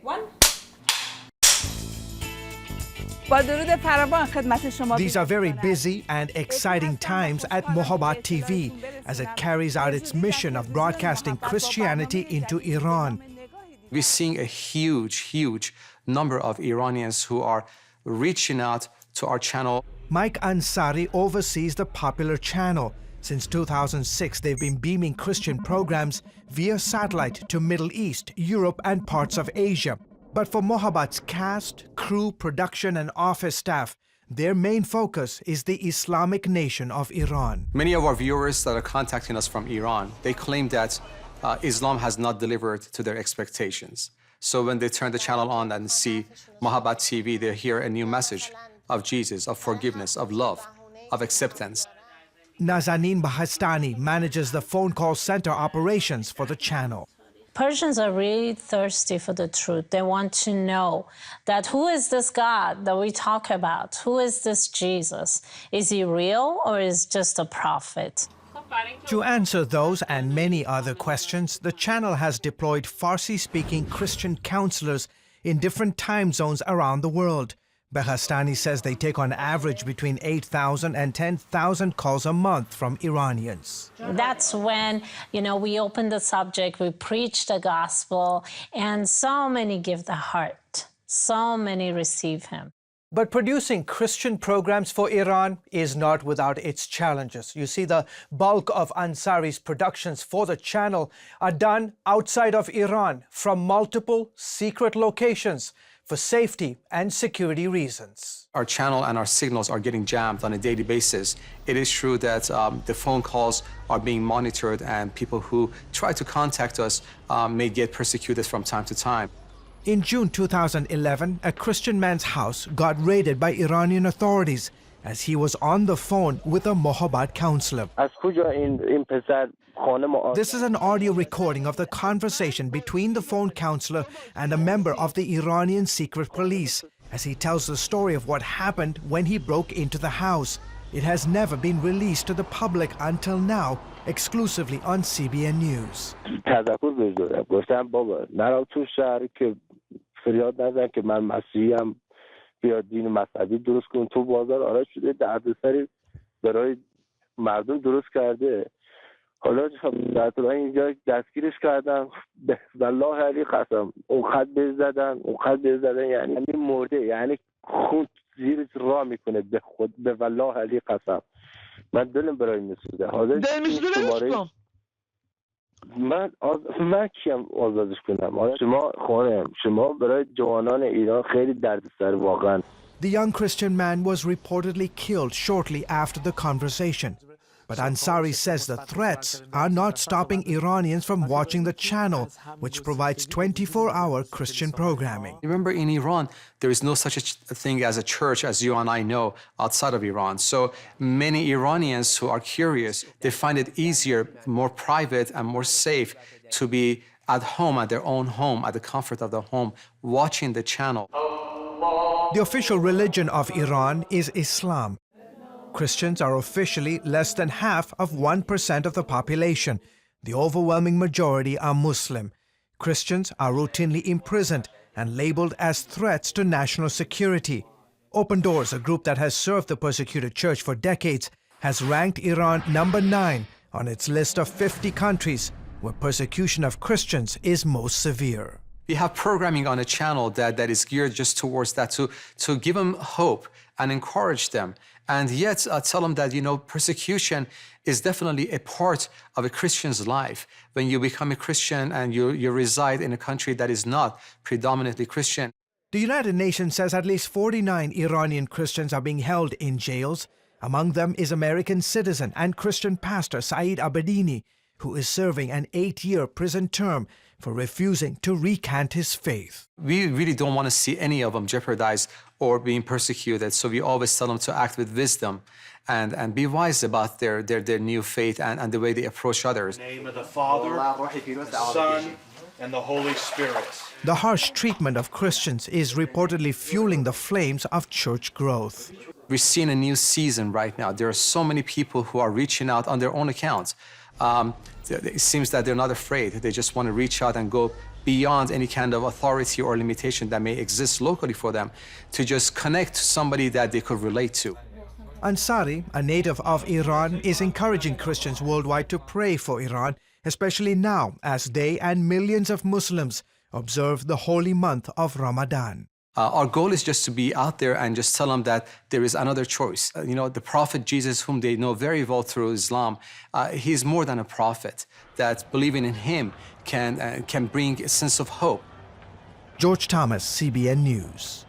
One. These are very busy and exciting times at Mohabbat TV as it carries out its mission of broadcasting Christianity into Iran. We're seeing a huge number of Iranians who are reaching out to our channel. Mike Ansari oversees the popular channel. Since 2006, they've been beaming Christian programs via satellite to Middle East, Europe, and parts of Asia. But for Mohabbat's cast, crew, production, and office staff, their main focus is the Islamic nation of Iran. Many of our viewers that are contacting us from Iran, they claim that Islam has not delivered to their expectations. So when they turn the channel on and see Mohabbat TV, they hear a new message of Jesus, of forgiveness, of love, of acceptance. Nazanin Bahastani manages the phone call center operations for the channel. Persians are really thirsty for the truth. They want to know that who is this God that we talk about? Who is this Jesus? Is he real or is just a prophet? To answer those and many other questions, the channel has deployed Farsi-speaking Christian counselors in different time zones around the world. Behastani says they take on average between 8,000 and 10,000 calls a month from Iranians. That's when, we open the subject, we preach the gospel, and so many give the heart. So many receive him. But producing Christian programs for Iran is not without its challenges. You see, the bulk of Ansari's productions for the channel are done outside of Iran from multiple secret locations for safety and security reasons. Our channel and our signals are getting jammed on a daily basis. It is true that the phone calls are being monitored and people who try to contact us may get persecuted from time to time. In June 2011, a Christian man's house got raided by Iranian authorities as he was on the phone with a Mohabbat counselor. This is an audio recording of the conversation between the phone counselor and a member of the Iranian secret police as he tells the story of what happened when he broke into the house. It has never been released to the public until now, exclusively on CBN News. حالا اینجا دستگیرش کردن والله علی قسم اون خط بهش زدن یعنی مرده یعنی خون زیر راه میکنه به خود به والله علی قسم من دلم برای میسوزه حاضر شماره من کیم آزادش کنم شما خانم شما برای جوانان ایران خیلی دردسر واقعا. The young Christian man was reportedly killed shortly after the conversation. But Ansari says the threats are not stopping Iranians from watching the channel, which provides 24-hour Christian programming. Remember, in Iran, there is no such a thing as a church, as you and I know, outside of Iran. So many Iranians who are curious, they find it easier, more private and more safe to be at home, at their own home, at the comfort of the home, watching the channel. The official religion of Iran is Islam. Christians are officially less than half of 1% of the population. The overwhelming majority are Muslim. Christians are routinely imprisoned and labeled as threats to national security. Open Doors, a group that has served the persecuted church for decades, has ranked Iran number 9 on its list of 50 countries where persecution of Christians is most severe. We have programming on a channel that is geared just towards that, to give them hope and encourage them, and yet tell them that, persecution is definitely a part of a Christian's life. When you become a Christian and you reside in a country that is not predominantly Christian. The United Nations says at least 49 Iranian Christians are being held in jails. Among them is American citizen and Christian pastor Saeed Abedini, who is serving an 8-year prison term for refusing to recant his faith. We really don't want to see any of them jeopardized or being persecuted, so we always tell them to act with wisdom and be wise about their new faith and the way they approach others. In the name of the Father, the Son, and the Holy Spirit. The harsh treatment of Christians is reportedly fueling the flames of church growth. We're seeing a new season right now. There are so many people who are reaching out on their own accounts. It seems that they're not afraid. They just want to reach out and go beyond any kind of authority or limitation that may exist locally for them, to just connect to somebody that they could relate to. Ansari, a native of Iran, is encouraging Christians worldwide to pray for Iran, especially now as they and millions of Muslims observe the holy month of Ramadan. Our goal is just to be out there and just tell them that there is another choice. The Prophet Jesus, whom they know very well through Islam, he's more than a prophet, that believing in him can bring a sense of hope. George Thomas, CBN News.